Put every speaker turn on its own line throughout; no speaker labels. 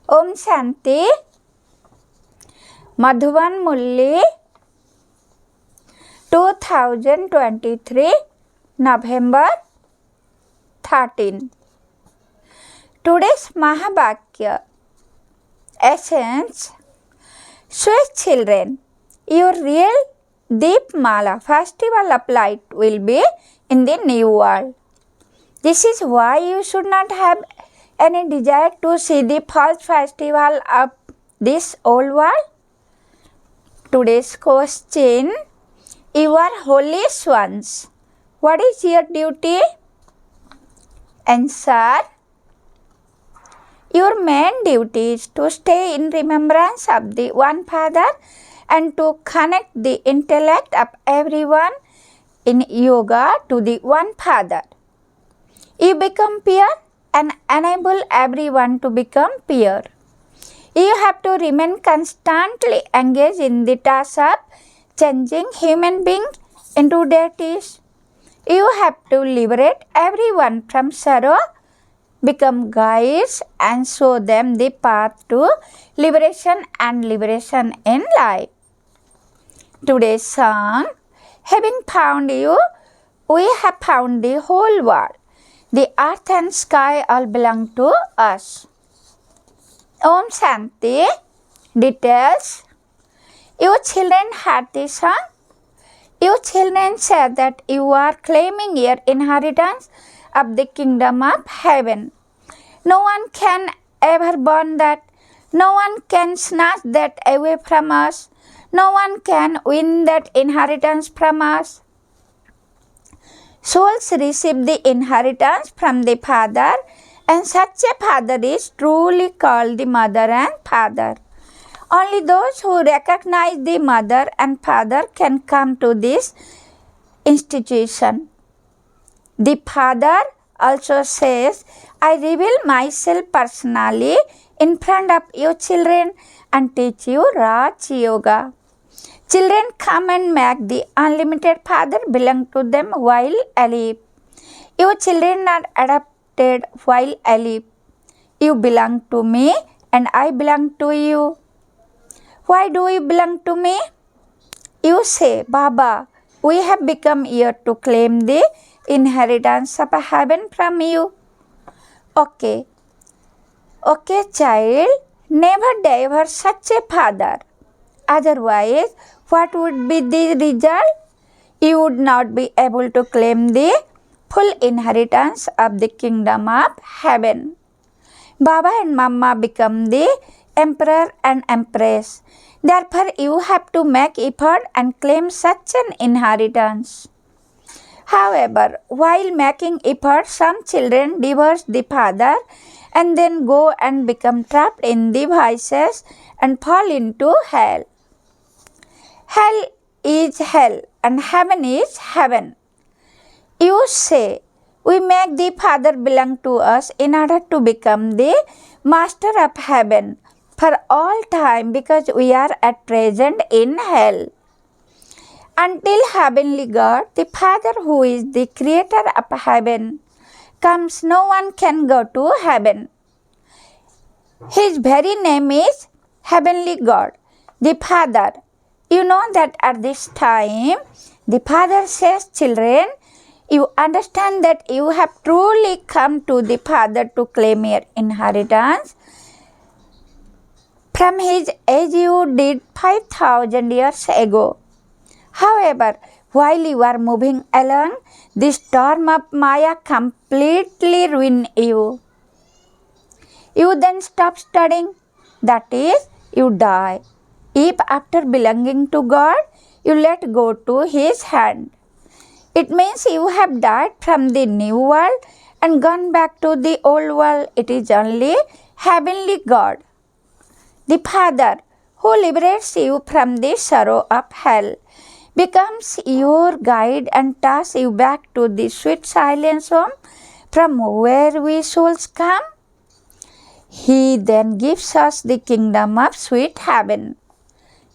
Om Shanti. Madhuvan Murli, 2023, November 13. Today's Mahabhagya essence. Sweet children, your real Deep Mala festival of light will be in the new world. This is why you should not have any desire to see the false festival of this old world. Today's question: you are holy ones. What is your duty? Answer: your main duty is to stay in remembrance of the one Father and to connect the intellect of everyone in yoga to the one Father. You become pure and enable everyone to become pure. You have to remain constantly engaged in the task of changing human beings into deities. You have to liberate everyone from sorrow, become guides and show them the path to liberation and liberation in life. Today's song: having found you, we have found the whole world. The earth and sky all belong to us. Om Shanti. Details. You children heard this song? You children said that you are claiming your inheritance of the kingdom of heaven. No one can ever burn that. No one can snatch that away from us. No one can win that inheritance from us. Souls receive the inheritance from the Father, and such a Father is truly called the Mother and Father. Only those who recognize the Mother and Father can come to this institution. The Father also says, I reveal myself personally in front of you children and teach you Raj Yoga. Children come and make the unlimited Father belong to them while alive. You children are adopted while alive. You belong to me and I belong to you. Why do you belong to me? You say, Baba, we have become here to claim the inheritance of heaven from you. Okay, child, never divert such a Father. Otherwise, what would be the result? You would not be able to claim the full inheritance of the kingdom of heaven. Baba and Mama become the emperor and empress. Therefore, you have to make effort and claim such an inheritance. However, while making effort, some children divorce the Father and then go and become trapped in the vices and fall into hell. Hell is hell and heaven is heaven. You say, we make the Father belong to us in order to become the master of heaven for all time because we are at present in hell. Until Heavenly God, the Father who is the creator of heaven, comes, no one can go to heaven. His very name is Heavenly God, the Father. You know that at this time, the Father says, children, you understand that you have truly come to the Father to claim your inheritance. From his age you did 5,000 years ago. However, while you are moving along, the storm of Maya completely ruined you. You then stop studying, that is, you die. If after belonging to God, you let go to His hand, it means you have died from the new world and gone back to the old world. It is only Heavenly God, the Father, who liberates you from the sorrow of hell, becomes your guide and takes you back to the sweet silence home from where we souls come. He then gives us the kingdom of sweet heaven.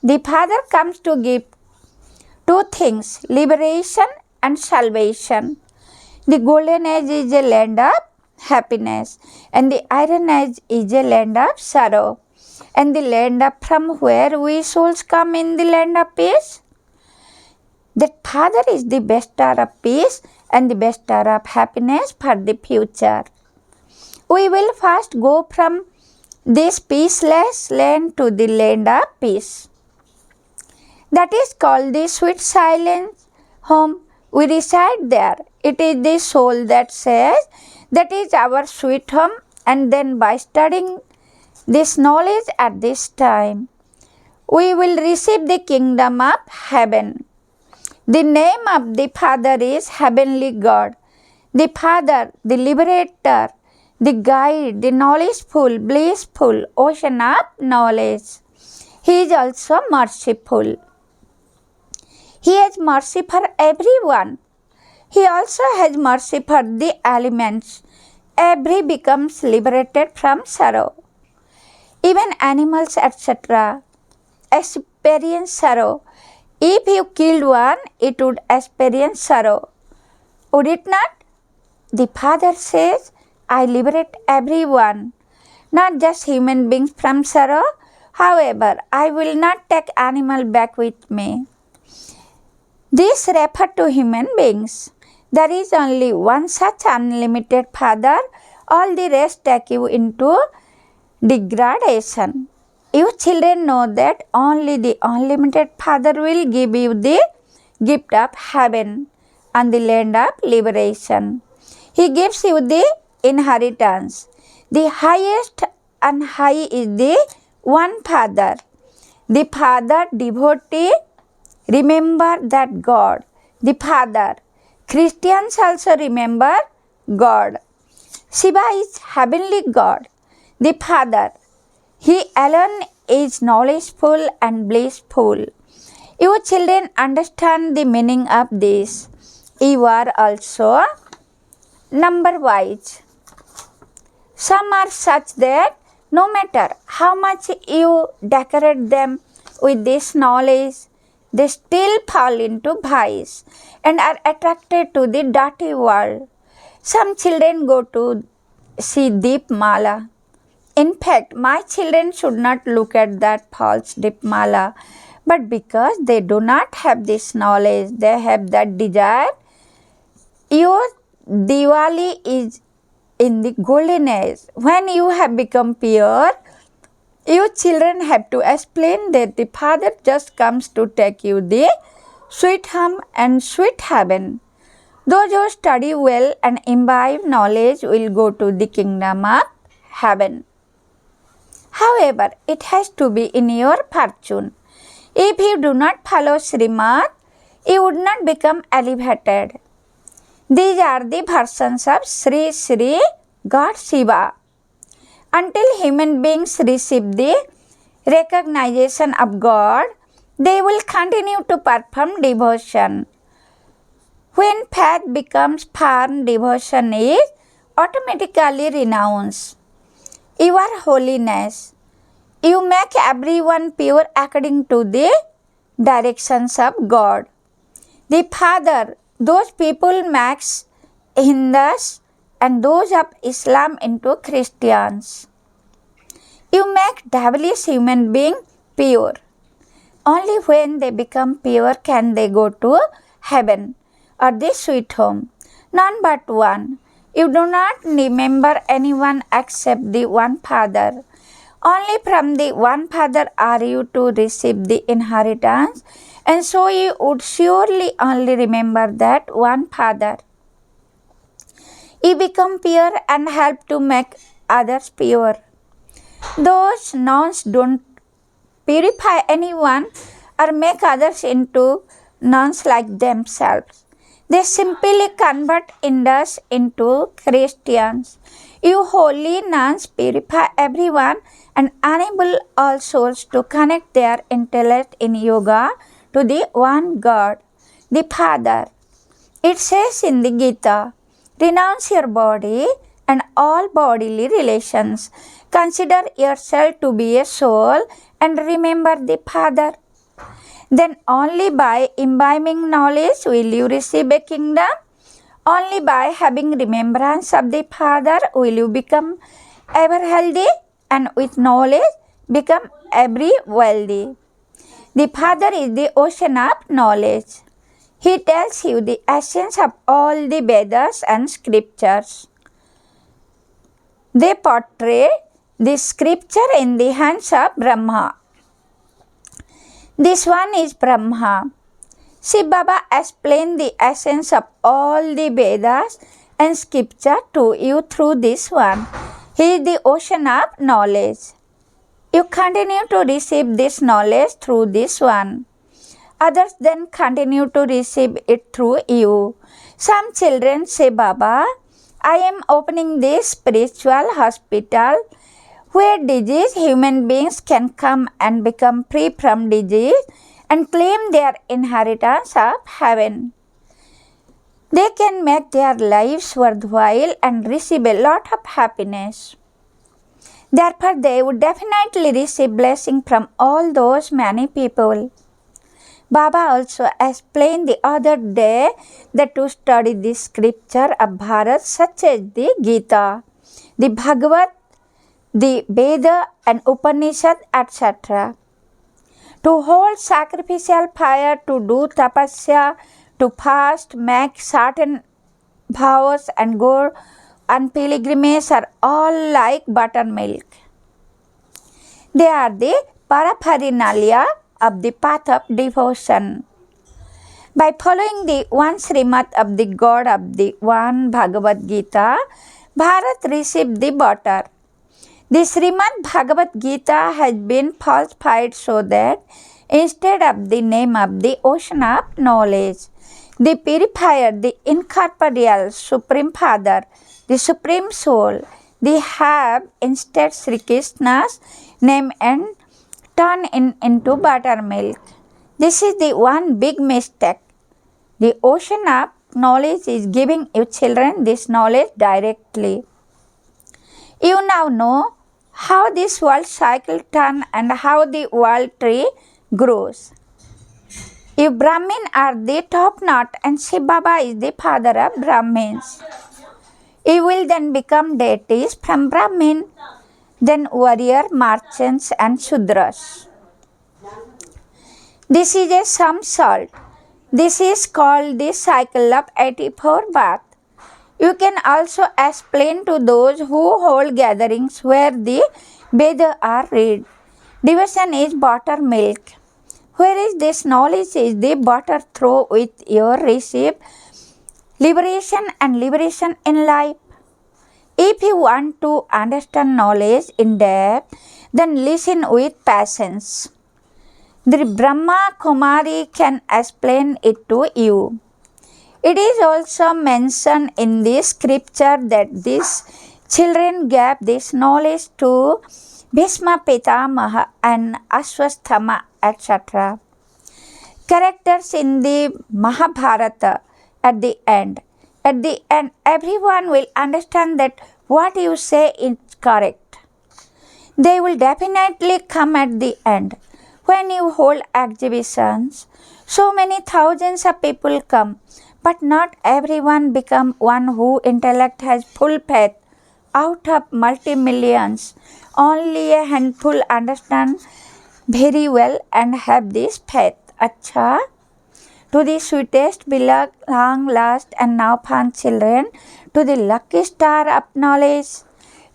The Father comes to give two things, liberation and salvation. The golden age is a land of happiness, and the iron age is a land of sorrow, and the land of from where we souls come in the land of peace. That Father is the bestower of peace and the bestower of happiness for the future. We will first go from this peaceless land to the land of peace. That is called the sweet silence home. We reside there. It is the soul that says that is our sweet home, and then by studying this knowledge at this time, we will receive the kingdom of heaven. The name of the Father is Heavenly God. The Father, the Liberator, the Guide, the knowledgeful, blissful ocean of knowledge. He is also merciful. He has mercy for everyone. He also has mercy for the elements. Every becomes liberated from sorrow. Even animals, etc., experience sorrow. If you killed one, it would experience sorrow. Would it not? The Father says, I liberate everyone, not just human beings from sorrow. However, I will not take animal back with me. This refers to human beings. There is only one such unlimited Father. All the rest take you into degradation. You children know that only the unlimited Father will give you the gift of heaven and the land of liberation. He gives you the inheritance. The highest and high is the one Father. The Father devotee remember that God. The Father. Christians also remember God. Shiva is heavenly God. The Father. He alone is knowledgeful and blissful. You children understand the meaning of this. You are also number wise. Some are such that no matter how much you decorate them with this knowledge, they still fall into vice and are attracted to the dirty world. Some children go to see Deep Mala. In fact, my children should not look at that false Deep Mala, but because they do not have this knowledge, they have that desire. Your Diwali is in the golden age. When you have become pure, you children have to explain that the Father just comes to take you the sweet home and sweet heaven. Those who study well and imbibe knowledge will go to the kingdom of heaven. However, it has to be in your fortune. If you do not follow Srimad, you would not become elevated. These are the versions of Sri Sri God Shiva. Until human beings receive the recognition of God, they will continue to perform devotion. When faith becomes firm, devotion is automatically renounced. Your holiness, you make everyone pure according to the directions of God. The Father, those people makes Hindus and those of Islam into Christians. You make devilish human being pure. Only when they become pure can they go to heaven or the sweet home. None but one. You do not remember anyone except the one Father. Only from the one Father are you to receive the inheritance, and so you would surely only remember that one Father. You become pure and help to make others pure. Those nuns don't purify anyone or make others into nuns like themselves. They simply convert Indus into Christians. You holy nuns purify everyone and enable all souls to connect their intellect in yoga to the one God, the Father. It says in the Gita, renounce your body and all bodily relations. Consider yourself to be a soul and remember the Father. Then only by imbibing knowledge will you receive a kingdom. Only by having remembrance of the Father will you become ever healthy, and with knowledge become every wealthy. The Father is the ocean of knowledge. He tells you the essence of all the Vedas and scriptures. They portray the scripture in the hands of Brahma. This one is Brahma. Shiv Baba explained the essence of all the Vedas and scripture to you through this one. He is the ocean of knowledge. You continue to receive this knowledge through this one. Others then continue to receive it through you. Some children say, Baba, I am opening this spiritual hospital where diseased human beings can come and become free from disease and claim their inheritance of heaven. They can make their lives worthwhile and receive a lot of happiness. Therefore, they would definitely receive blessing from all those many people. Baba also explained the other day that to study the scripture of Bharat such as the Gita, the Bhagavad, the Veda and Upanishad, etc. To hold sacrificial fire, to do tapasya, to fast, make certain vows and go on pilgrimage are all like buttermilk. They are the paraphernalia of the path of devotion. By following the one Srimad of the God of the one Bhagavad Gita, Bharat received the butter. The Srimad Bhagavad Gita has been falsified so that instead of the name of the ocean of knowledge, the purifier, the incorporeal Supreme Father, the Supreme Soul, they have instead Sri Krishna's name and turn into buttermilk. This is the one big mistake. The ocean of knowledge is giving you children this knowledge directly. You now know how this world cycle turns and how the world tree grows. You Brahmin are the top knot and Shiv Baba is the father of Brahmins. You will then become deities from Brahmin, then warrior, merchants and Shudras. This is a somersault. This is called the cycle of 84 births. You can also explain to those who hold gatherings where the Vedas are read. Devotion is buttermilk. Whereas this knowledge is the butter through which you receive liberation and liberation in life. If you want to understand knowledge in depth, then listen with patience. The Brahmakumari can explain it to you. It is also mentioned in the scripture that these children gave this knowledge to Bhishma Pitamaha and Ashwasthama, etc. Characters in the Mahabharata at the end. At the end, everyone will understand that what you say is correct. They will definitely come at the end. When you hold exhibitions, so many thousands of people come, but not everyone become one who intellect has full faith. Out of multi-millions, only a handful understand very well and have this faith. Acha. To the sweetest, beloved, long last and now found children, to the lucky star of knowledge,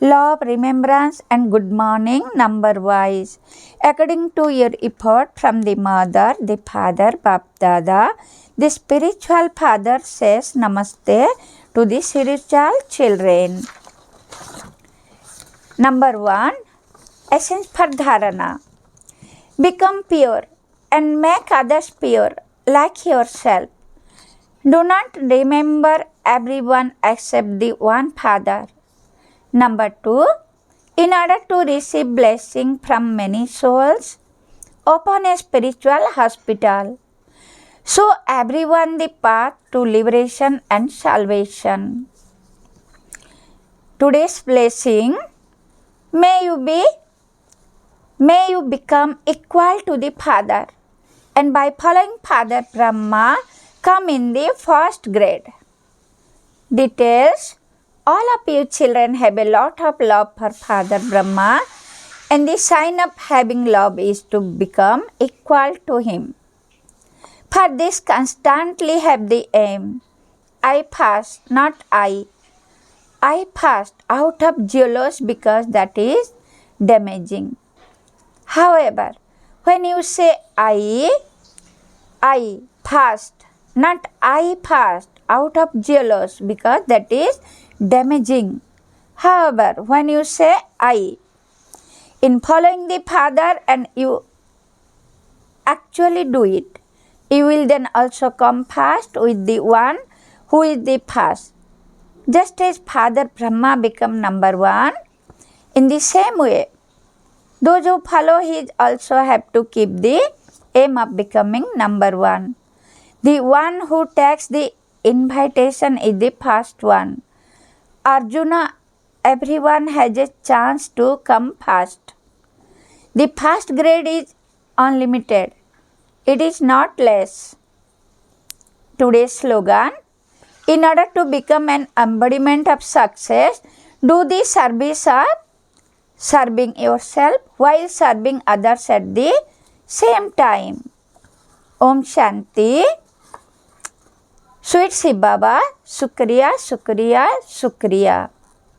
love, remembrance and good morning number wise. According to your effort from the mother, the father, Bap Dada, the spiritual father says Namaste to the spiritual children. Number 1. Essence for Dharana. Become pure and make others pure like yourself. Do not remember everyone except the one Father. Number 2. In order to receive blessing from many souls, open a spiritual hospital. Show everyone the path to liberation and salvation. Today's blessing, may you become equal to the Father, and by following Father Brahma, come in the first grade. details. All of you children have a lot of love for Father Brahma, and the sign of having love is to become equal to him. For this, constantly have the aim. I fast, not I. I fast out of jealous because that is damaging. However, when you say I fast, not I fast out of jealous because that is damaging. However, when you say I, in following the Father and you actually do it, you will then also come fast with the one who is the fast. Just as Father Brahma become number one, in the same way, those who follow his also have to keep the aim of becoming number one. The one who takes the invitation is the first one. Arjuna, everyone has a chance to come fast. The first grade is unlimited. It is not less. Today's slogan: in order to become an embodiment of success, do the service of serving yourself while serving others at the same time. Om Shanti. Sweet Shiv Baba, Shukriya, Shukriya, Shukriya.